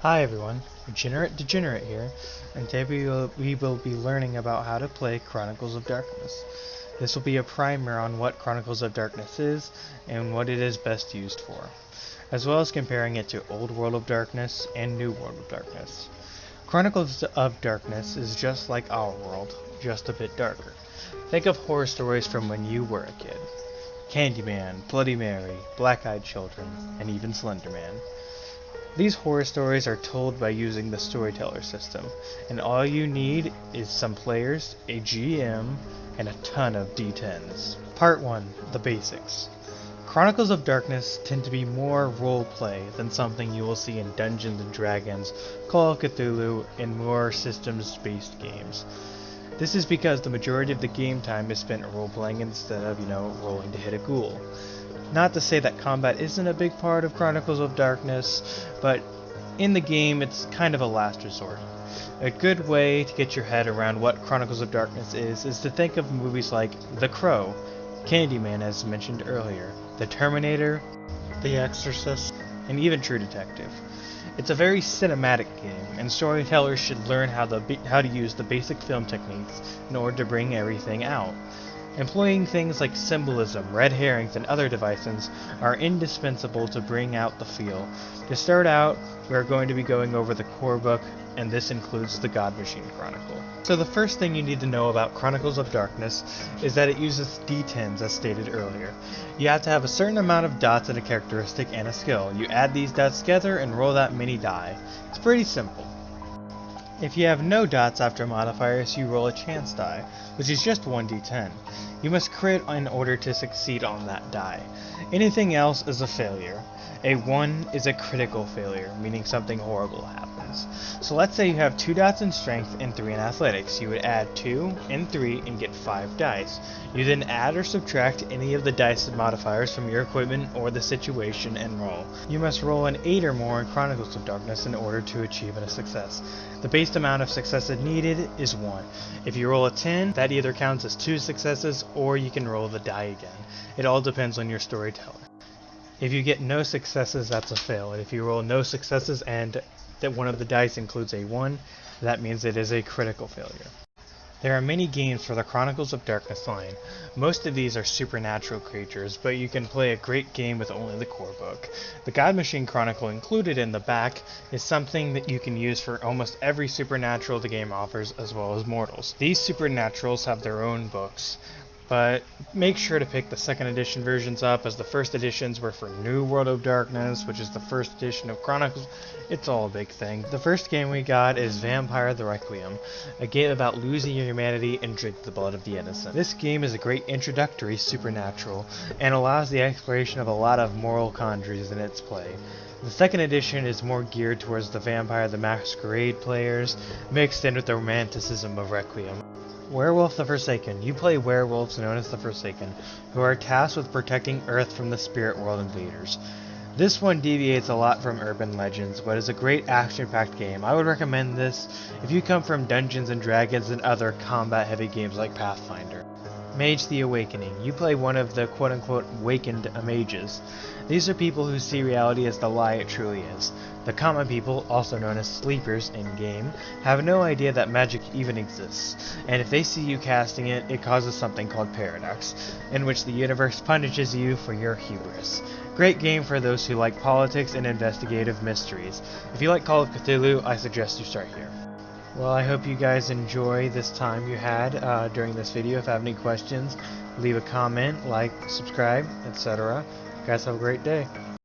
Hi everyone, Regenerate Degenerate here, and today we will be learning about how to play Chronicles of Darkness. This will be a primer on what Chronicles of Darkness is and what it is best used for, as well as comparing it to Old World of Darkness and New World of Darkness. Chronicles of Darkness is just like our world, just a bit darker. Think of horror stories from when you were a kid. Candyman, Bloody Mary, Black-Eyed Children, and even Slender Man. These horror stories are told by using the storyteller system, and all you need is some players, a GM, and a ton of D10s. Part 1. The Basics. Chronicles of Darkness tend to be more roleplay than something you will see in Dungeons & Dragons, Call of Cthulhu, and more systems-based games. This is because the majority of the game time is spent role-playing instead of, rolling to hit a ghoul. Not to say that combat isn't a big part of Chronicles of Darkness, but in the game it's kind of a last resort. A good way to get your head around what Chronicles of Darkness is to think of movies like The Crow, Candyman as mentioned earlier, The Terminator, The Exorcist, and even True Detective. It's a very cinematic game, and storytellers should learn how to use the basic film techniques in order to bring everything out. Employing things like symbolism, red herrings, and other devices are indispensable to bring out the feel. To start out, we are going to be going over the core book, and this includes the God Machine Chronicle. So the first thing you need to know about Chronicles of Darkness is that it uses D10s as stated earlier. You have to have a certain amount of dots in a characteristic and a skill. You add these dots together and roll that many die. It's pretty simple. If you have no dots after modifiers, you roll a chance die, which is just 1d10. You must crit in order to succeed on that die. Anything else is a failure. A 1 is a critical failure, meaning something horrible happens. So let's say you have 2 dots in strength and 3 in athletics. You would add 2 and 3 and get 5 dice. You then add or subtract any of the dice modifiers from your equipment or the situation and roll. You must roll an 8 or more in Chronicles of Darkness in order to achieve a success. The base amount of successes needed is 1. If you roll a 10, that either counts as 2 successes or you can roll the die again. It all depends on your storyteller. If you get no successes, that's a fail. And if you roll no successes and that one of the dice includes a 1, that means it is a critical failure. There are many games for the Chronicles of Darkness line. Most of these are supernatural creatures, but you can play a great game with only the core book. The God Machine Chronicle included in the back is something that you can use for almost every supernatural the game offers, as well as mortals. These supernaturals have their own books, but make sure to pick the second edition versions up, as the first editions were for New World of Darkness, which is the first edition of Chronicles. It's all a big thing. The first game we got is Vampire the Requiem, a game about losing your humanity and drink the blood of the innocent. This game is a great introductory supernatural, and allows the exploration of a lot of moral quandaries in its play. The second edition is more geared towards the Vampire the Masquerade players, mixed in with the romanticism of Requiem. Werewolf the Forsaken. You play werewolves known as the Forsaken, who are tasked with protecting Earth from the spirit world invaders. This one deviates a lot from urban legends, but is a great action-packed game. I would recommend this if you come from Dungeons & Dragons and other combat-heavy games like Pathfinder. Mage the Awakening. You play one of the quote-unquote awakened mages. These are people who see reality as the lie it truly is. The common people, also known as sleepers in-game, have no idea that magic even exists, and if they see you casting it, it causes something called paradox, in which the universe punishes you for your hubris. Great game for those who like politics and investigative mysteries. If you like Call of Cthulhu, I suggest you start here. Well, I hope you guys enjoy this time you had during this video. If you have any questions, leave a comment, like, subscribe, etc. You guys have a great day.